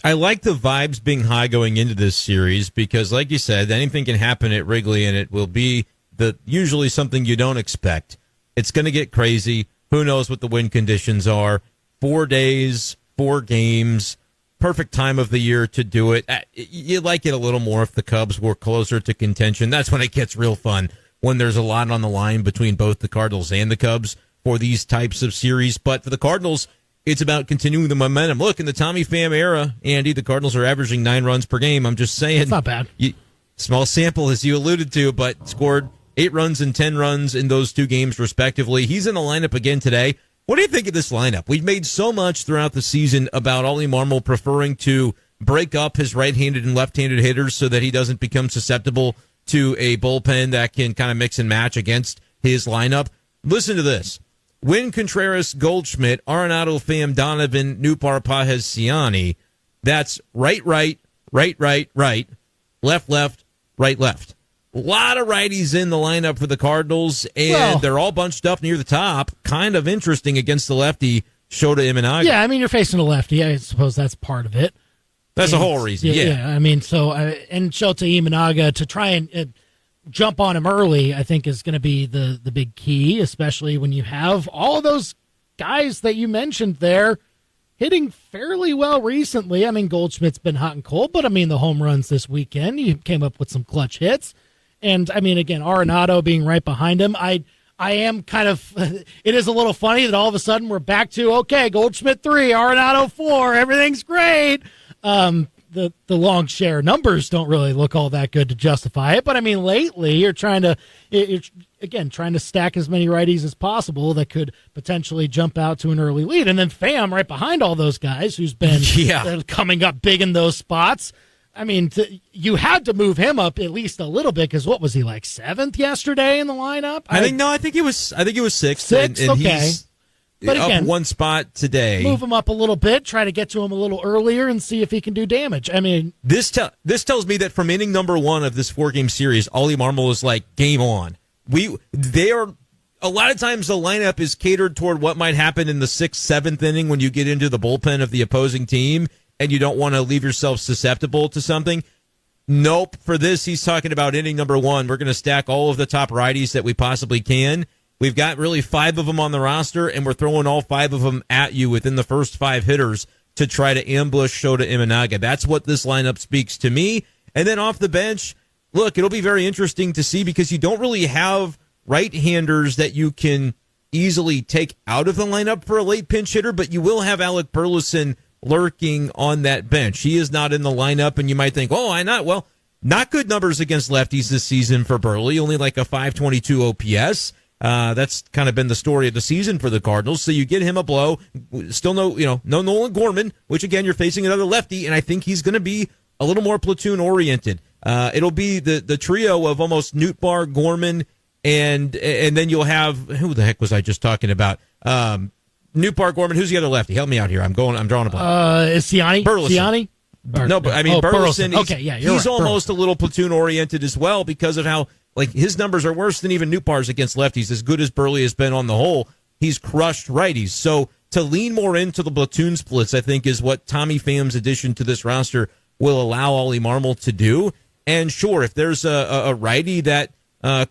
I like the vibes being high going into this series because, like you said, anything can happen at Wrigley, and it will be usually something you don't expect. It's going to get crazy. Who knows what the wind conditions are? 4 days, 4 games, perfect time of the year to do it. You like it a little more if the Cubs were closer to contention. That's when it gets real fun, when there's a lot on the line between both the Cardinals and the Cubs for these types of series. But for the Cardinals, it's about continuing the momentum. Look, in the Tommy Pham era, Andy, the Cardinals are averaging 9 runs per game. I'm just saying. It's not bad. Small sample, as you alluded to, but scored 8 runs and 10 runs in those 2 games, respectively. He's in the lineup again today. What do you think of this lineup? We've made so much throughout the season about Ollie Marmol preferring to break up his right-handed and left-handed hitters so that he doesn't become susceptible to a bullpen that can kind of mix and match against his lineup. Listen to this. Wynn, Contreras, Goldschmidt, Arenado, Pham, Donovan, Newbar, Pajes, Ciani. That's right, right, left, right. A lot of righties in the lineup for the Cardinals, and they're all bunched up near the top. Kind of interesting against the lefty, Shota Imanaga. Yeah, I mean, you're facing a lefty. I suppose that's part of it. That's the whole reason, yeah. I mean, and Shota Imanaga, to try and jump on him early, I think is going to be the big key, especially when you have all of those guys that you mentioned there hitting fairly well recently. I mean, Goldschmidt's been hot and cold, but I mean, the home runs this weekend, he came up with some clutch hits. And I mean, again, Arenado being right behind him, I am kind of, it is a little funny that all of a sudden we're back to, okay, Goldschmidt 3, Arenado 4, everything's great. The long share numbers don't really look all that good to justify it. But, I mean, lately you're trying to stack as many righties as possible that could potentially jump out to an early lead. And then Pham right behind all those guys who's been coming up big in those spots. I mean, you had to move him up at least a little bit because what was he, like 7th yesterday in the lineup? I think it was 6th. 6th, and okay. He's but again, up 1 spot today. Move him up a little bit, try to get to him a little earlier and see if he can do damage. I mean, this tells me that from inning number 1 of this 4-game series, Ollie Marmol is like, game on. They are a lot of times the lineup is catered toward what might happen in the 6th, 7th inning when you get into the bullpen of the opposing team and you don't want to leave yourself susceptible to something. Nope. For this, he's talking about inning number 1. We're going to stack all of the top righties that we possibly can. We've got really 5 of them on the roster, and we're throwing all 5 of them at you within the first 5 hitters to try to ambush Shota Imanaga. That's what this lineup speaks to me. And then off the bench, look, it'll be very interesting to see because you don't really have right-handers that you can easily take out of the lineup for a late pinch hitter, but you will have Alec Burleson lurking on that bench. He is not in the lineup, and you might think, oh, why not? Well, not good numbers against lefties this season for Burley, only like a 522 OPS. That's kind of been the story of the season for the Cardinals. So you get him a blow. Still no Nolan Gorman, which again, you're facing another lefty, and I think he's going to be a little more platoon oriented. It'll be the trio of almost Nootbaar, Gorman, and then you'll have, who the heck was I just talking about? Nootbaar, Gorman. Who's the other lefty? Help me out here. I'm drawing a blank. Is Ciani? Burleson. Ciani? No, but I mean, Burleson. Okay, yeah, he's right, almost a little platoon oriented as well because of how his numbers are worse than even Nootbaar's against lefties. As good as Burley has been on the whole, he's crushed righties. So to lean more into the platoon splits, I think, is what Tommy Pham's addition to this roster will allow Ollie Marmol to do. And sure, if there's a righty that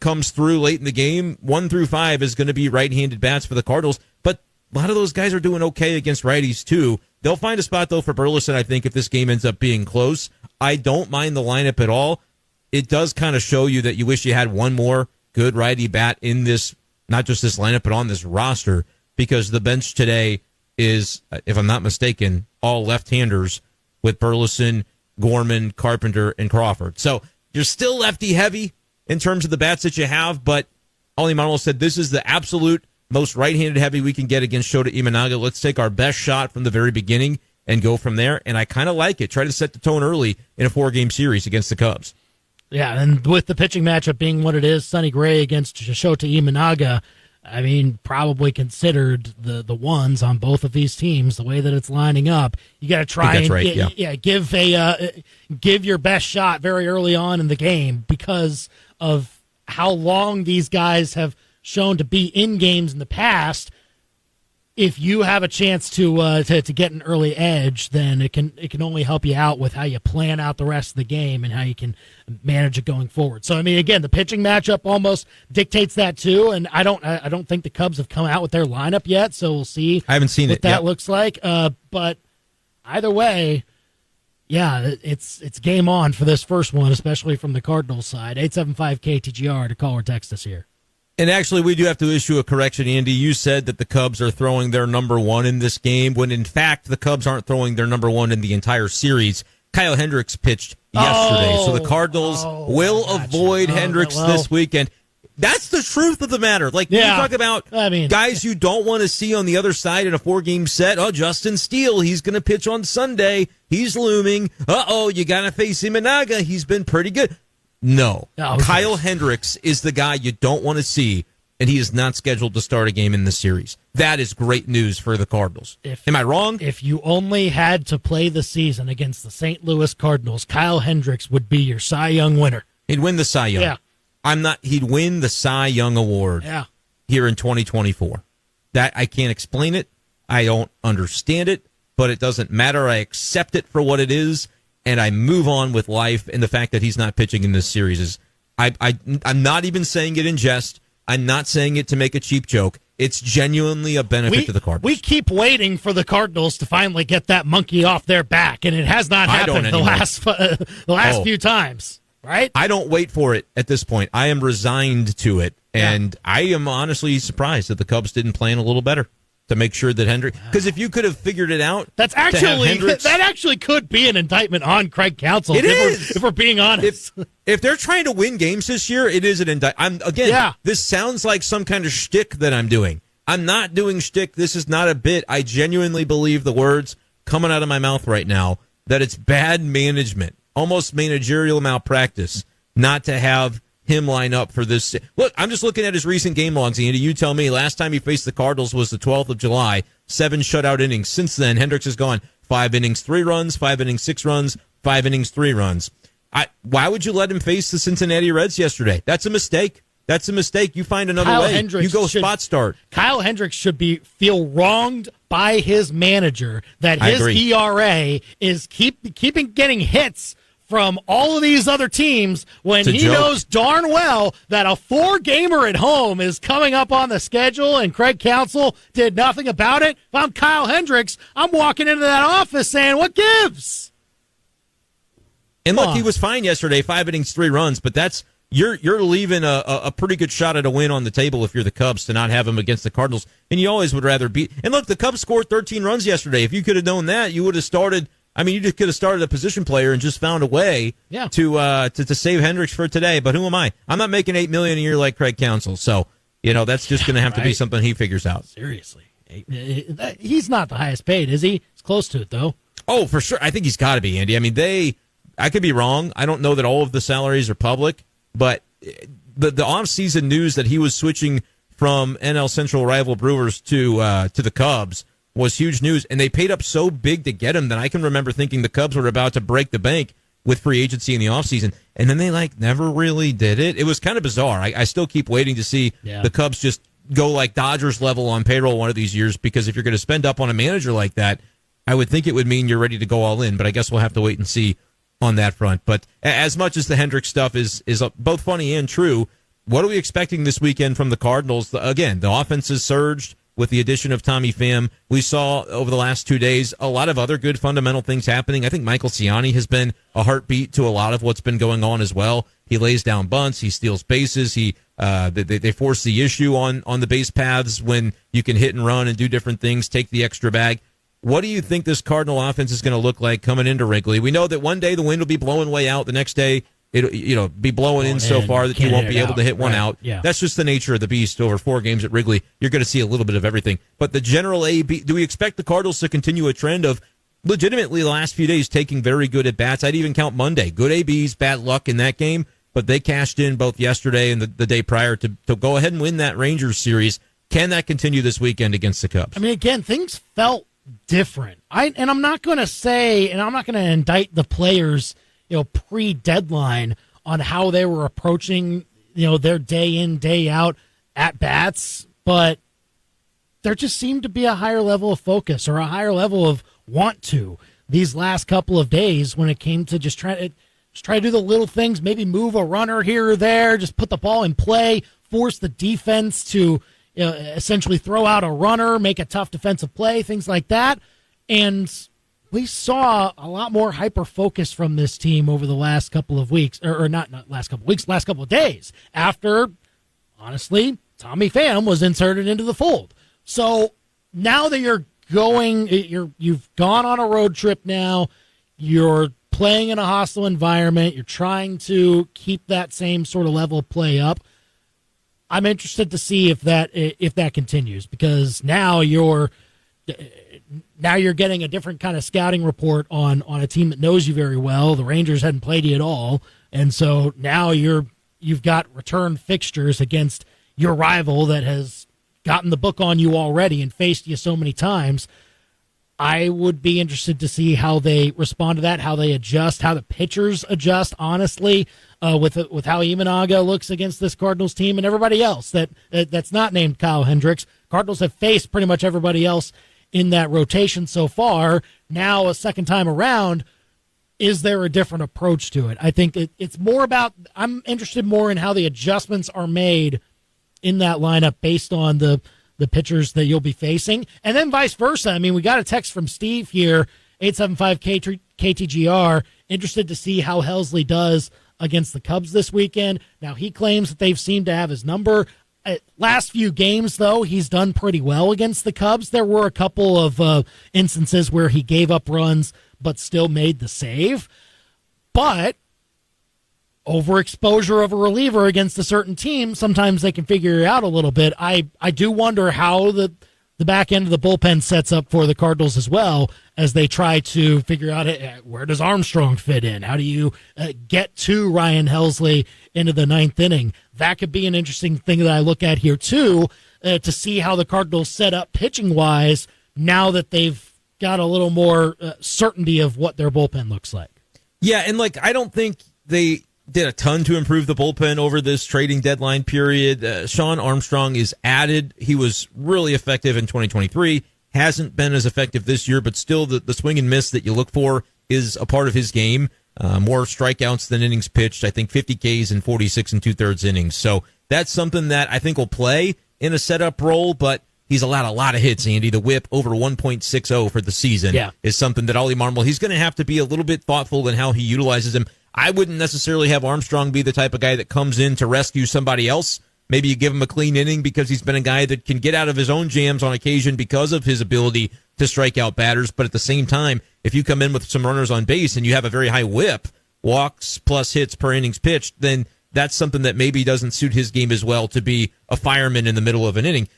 comes through late in the game, 1 through 5 is going to be right-handed bats for the Cardinals. But a lot of those guys are doing okay against righties too. They'll find a spot though for Burleson, I think, if this game ends up being close. I don't mind the lineup at all. It does kind of show you that you wish you had one more good righty bat in this, not just this lineup, but on this roster, because the bench today is, if I'm not mistaken, all left-handers with Burleson, Gorman, Carpenter, and Crawford. So you're still lefty heavy in terms of the bats that you have, but Ollie Marmol said this is the absolute most right-handed heavy we can get against Shota Imanaga. Let's take our best shot from the very beginning and go from there. And I kind of like it. Try to set the tone early in a 4-game series against the Cubs. Yeah, and with the pitching matchup being what it is, Sonny Gray against Shota Imanaga, I mean, probably considered the ones on both of these teams, the way that it's lining up. You got to try and give your best shot very early on in the game because of how long these guys have shown to be in games in the past. if you have a chance to get an early edge, then it can only help you out with how you plan out the rest of the game and how you can manage it going forward. So I mean, again, the pitching matchup almost dictates that too. And I don't think the Cubs have come out with their lineup yet, so we'll see. I haven't seen what it. That looks like. But either way, yeah, it's game on for this first one, especially from the Cardinals side. 875 KTGR to call or text us here. And actually, we do have to issue a correction, Andy. You said that the Cubs are throwing their number one in this game, when in fact the Cubs aren't throwing their number one in the entire series. Kyle Hendricks pitched yesterday, so the Cardinals will avoid Hendricks this weekend. That's the truth of the matter. Like, you talk about guys you don't want to see on the other side in a 4-game set. Oh, Justin Steele, he's going to pitch on Sunday. He's looming. You got to face Imanaga. He's been pretty good. No. Kyle Hendricks is the guy you don't want to see, and he is not scheduled to start a game in the series. That is great news for the Cardinals. Am I wrong? If you only had to play the season against the St. Louis Cardinals, Kyle Hendricks would be your Cy Young winner. He'd win the Cy Young. Yeah. He'd win the Cy Young Award here in 2024. That I can't explain it. I don't understand it, but it doesn't matter. I accept it for what it is. And I move on with life, and the fact that he's not pitching in this series is, I'm not even saying it in jest. I'm not saying it to make a cheap joke. It's genuinely a benefit to the Cardinals. We keep waiting for the Cardinals to finally get that monkey off their back, and it has not happened the last few times, right? I don't wait for it at this point. I am resigned to it, and I am honestly surprised that the Cubs didn't plan a little better to make sure that Hendricks, because if you could have figured it out, that actually could be an indictment on Craig Counsell. If we're being honest. If they're trying to win games this year, it is an indictment. This sounds like some kind of shtick that I'm doing. I'm not doing shtick. This is not a bit. I genuinely believe the words coming out of my mouth right now that it's bad management, almost managerial malpractice, not to have him line up for this. Look, I'm just looking at his recent game logs, Andy. You tell me. Last time he faced the Cardinals was the 12th of July, 7 shutout innings. Since then, Hendricks has gone 5 innings, 3 runs, 5 innings, 6 runs, 5 innings, 3 runs. Why would you let him face the Cincinnati Reds yesterday? That's a mistake. You find another way. You go spot start. Kyle Hendricks should feel wronged by his manager that his ERA is keeping getting hits from all of these other teams when he knows darn well that a 4-gamer at home is coming up on the schedule, and Craig Counsell did nothing about it. If I'm Kyle Hendricks, I'm walking into that office saying, what gives? And look, he was fine yesterday, 5 innings, 3 runs, but that's you're leaving a pretty good shot at a win on the table if you're the Cubs to not have him against the Cardinals, and you always would rather beat. And look, the Cubs scored 13 runs yesterday. If you could have known that, you would have started. You just could have started a position player and just found a way to save Hendricks for today. But who am I? I'm not making $8 million a year like Craig Counsell. So, that's just going to have to be something he figures out. Seriously. He's not the highest paid, is he? He's close to it, though. Oh, for sure. I think he's got to be, Andy. I could be wrong. I don't know that all of the salaries are public, but the off-season news that he was switching from NL Central rival Brewers to the Cubs was huge news, and they paid up so big to get him that I can remember thinking the Cubs were about to break the bank with free agency in the offseason, and then they never really did it. It was kind of bizarre. I still keep waiting to see the Cubs just go like Dodgers level on payroll one of these years, because if you're going to spend up on a manager like that, I would think it would mean you're ready to go all in, but I guess we'll have to wait and see on that front. But as much as the Hendricks stuff is both funny and true, what are we expecting this weekend from the Cardinals? Again, the offense has surged with the addition of Tommy Pham. We saw over the last 2 days a lot of other good fundamental things happening. I think Michael Ciani has been a heartbeat to a lot of what's been going on as well. He lays down bunts, he steals bases, they force the issue on the base paths when you can hit and run and do different things, take the extra bag. What do you think this Cardinal offense is going to look like coming into Wrigley? We know that one day the wind will be blowing way out, the next day it'll be blowing in so far that you won't be able to hit one out. Yeah. That's just the nature of the beast. Over 4 games at Wrigley, you're going to see a little bit of everything. But the general A-B, do we expect the Cardinals to continue a trend of legitimately the last few days taking very good at-bats? I'd even count Monday. Good ABs, bad luck in that game, but they cashed in both yesterday and the day prior to go ahead and win that Rangers series. Can that continue this weekend against the Cubs? Again, things felt different. I'm not going to say, and I'm not going to indict the players pre-deadline on how they were approaching, their day in, day out at bats. But there just seemed to be a higher level of focus or a higher level of want to these last couple of days when it came to just try to do the little things, maybe move a runner here or there, just put the ball in play, force the defense to essentially throw out a runner, make a tough defensive play, things like that. And we saw a lot more hyper-focus from this team over the last couple of weeks, or not last couple of weeks, last couple of days, after, honestly, Tommy Pham was inserted into the fold. So now that you've gone on a road trip now, you're playing in a hostile environment, you're trying to keep that same sort of level of play up. I'm interested to see if that continues, because now you're getting a different kind of scouting report on a team that knows you very well. The Rangers hadn't played you at all, and so now you've got return fixtures against your rival that has gotten the book on you already and faced you so many times. I would be interested to see how they respond to that, how they adjust, how the pitchers adjust, honestly, with how Imanaga looks against this Cardinals team and everybody else that's not named Kyle Hendricks. Cardinals have faced pretty much everybody else in that rotation so far. Now, a second time around, is there a different approach to it? I think it's more about, I'm interested more in how the adjustments are made in that lineup based on the pitchers that you'll be facing, and then vice versa. I mean, we got a text from Steve here, 875 KTGR, interested to see how Helsley does against the Cubs this weekend. Now, he claims that they've seemed to have his number. Last few games, though, he's done pretty well against the Cubs. There were a couple of instances where he gave up runs but still made the save. But overexposure of a reliever against a certain team, sometimes they can figure it out a little bit. I do wonder how the back end of the bullpen sets up for the Cardinals as well, as they try to figure out where does Armstrong fit in? How do you get to Ryan Helsley into the ninth inning? That could be an interesting thing that I look at here too, to see how the Cardinals set up pitching-wise now that they've got a little more certainty of what their bullpen looks like. Yeah, and I don't think they did a ton to improve the bullpen over this trading deadline period. Sean Armstrong is added. He was really effective in 2023. Hasn't been as effective this year, but still the swing and miss that you look for is a part of his game. More strikeouts than innings pitched. I think 50 Ks in 46 and 2/3 innings. So that's something that I think will play in a setup role, but he's allowed a lot of hits, Andy. The whip over 1.60 for the season is something that Ollie Marmol, he's going to have to be a little bit thoughtful in how he utilizes him. I wouldn't necessarily have Armstrong be the type of guy that comes in to rescue somebody else. Maybe you give him a clean inning because he's been a guy that can get out of his own jams on occasion because of his ability to strike out batters. But at the same time, if you come in with some runners on base and you have a very high whip, walks plus hits per innings pitched, then that's something that maybe doesn't suit his game as well, to be a fireman in the middle of an inning.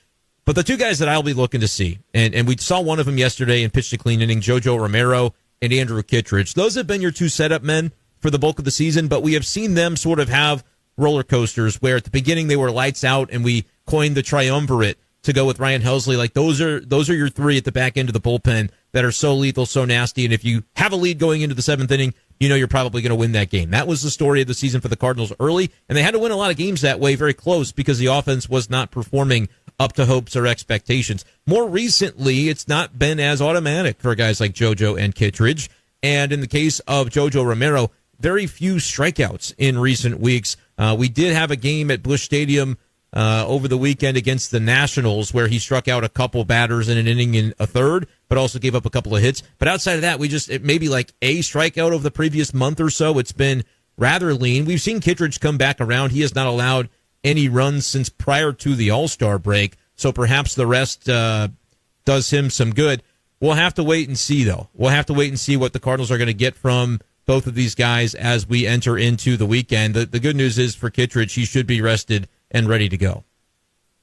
But the two guys that I'll be looking to see, and we saw one of them yesterday and pitched a clean inning, JoJo Romero and Andrew Kittredge. Those have been your two setup men for the bulk of the season, but we have seen them sort of have roller coasters where at the beginning they were lights out and we coined the triumvirate to go with Ryan Helsley. Those are your three at the back end of the bullpen that are so lethal, so nasty, and if you have a lead going into the seventh inning, you know you're probably going to win that game. That was the story of the season for the Cardinals early, and they had to win a lot of games that way, very close, because the offense was not performing up to hopes or expectations. More recently, it's not been as automatic for guys like JoJo and Kittredge, and in the case of JoJo Romero, very few strikeouts in recent weeks. We did have a game at Busch Stadium over the weekend against the Nationals where he struck out a couple batters in an inning in a third, but also gave up a couple of hits. But outside of that, it maybe like a strikeout over the previous month or so. It's been rather lean. We've seen Kittredge come back around. He has not allowed any runs since prior to the All-Star break, so perhaps the rest does him some good. We'll have to wait and see, though. We'll have to wait and see what the Cardinals are going to get from both of these guys as we enter into the weekend. The good news is for Kittredge, he should be rested and ready to go.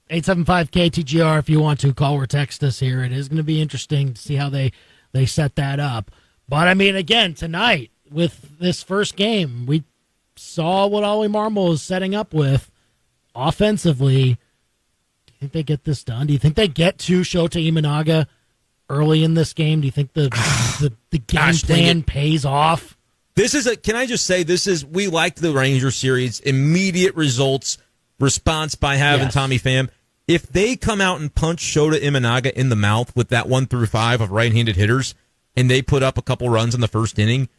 875 KTGR if you want to call or text us here. It is going to be interesting to see how they set that up. But, I mean, again, tonight with this first game, we saw what Ollie Marmol is setting up with offensively. Do you think they get this done? Do you think they get to Shota Imanaga early in this game? Do you think the game plan pays off? Can I just say, we liked the Ranger series, immediate results, response by having Tommy Pham. if they come out and punch Shota Imanaga in the mouth with that 1 through 5 of right-handed hitters, and they put up a couple runs in the first inning,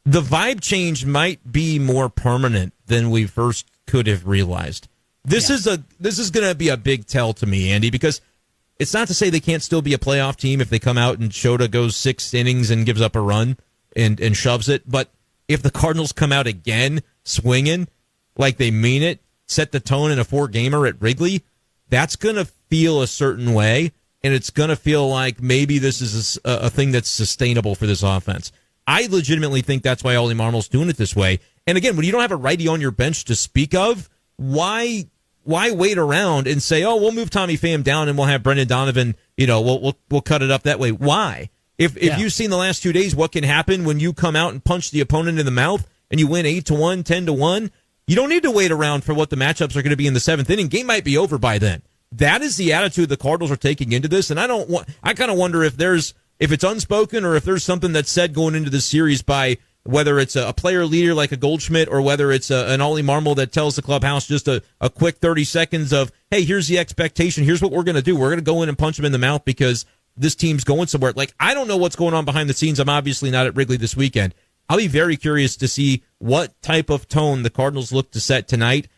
the vibe change might be more permanent than we first could have realized. This is going to be a big tell to me, Andy, because it's not to say they can't still be a playoff team if they come out and Shota goes 6 innings and gives up a run and shoves it. But if the Cardinals come out again swinging like they mean it, set the tone in a 4-gamer at Wrigley, that's going to feel a certain way, and it's going to feel like maybe this is a thing that's sustainable for this offense. I legitimately think that's why Ollie Marmol's doing it this way. And again, when you don't have a righty on your bench to speak of, why wait around and say, oh, we'll move Tommy Pham down and we'll have Brenden Donovan, we'll cut it up that way. Why? If you've seen the last 2 days what can happen when you come out and punch the opponent in the mouth and you win 8-1, 10-1, you don't need to wait around for what the matchups are going to be in the 7th inning. Game might be over by then. That is the attitude the Cardinals are taking into this, and I kind of wonder if it's unspoken or if there's something that's said going into this series by whether it's a player leader like a Goldschmidt or whether it's an Ollie Marmol that tells the clubhouse just a quick 30 seconds of, hey, here's the expectation. Here's what we're going to do. We're going to go in and punch him in the mouth because this team's going somewhere. Like, I don't know what's going on behind the scenes. I'm obviously not at Wrigley this weekend. I'll be very curious to see what type of tone the Cardinals look to set tonight.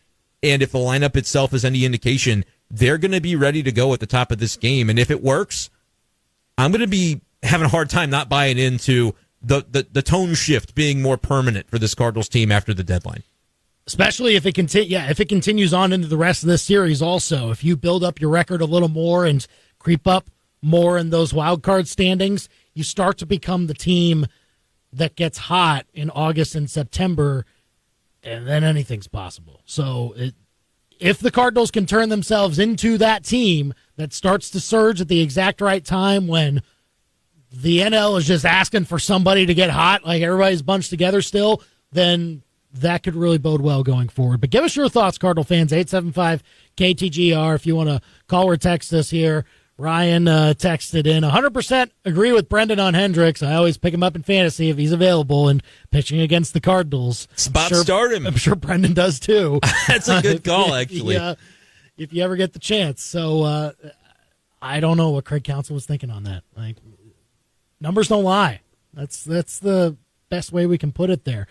And if the lineup itself is any indication, they're going to be ready to go at the top of this game. And if it works, I'm going to be having a hard time not buying into the tone shift being more permanent for this Cardinals team after the deadline. Especially if it continues on into the rest of this series also. If you build up your record a little more and creep up more in those wild card standings, you start to become the team that gets hot in August and September, and then anything's possible. So if the Cardinals can turn themselves into that team that starts to surge at the exact right time when the NL is just asking for somebody to get hot, like everybody's bunched together still, then that could really bode well going forward. But give us your thoughts, Cardinal fans, 875-KTGR, if you want to call or text us here. Ryan texted in, 100% agree with Brenden on Hendricks. I always pick him up in fantasy if he's available and pitching against the Cardinals. Start him. I'm sure Brenden does too. That's a good call, actually. If you ever get the chance. So I don't know what Craig Counsell was thinking on that. Like, numbers don't lie. That's the best way we can put it there.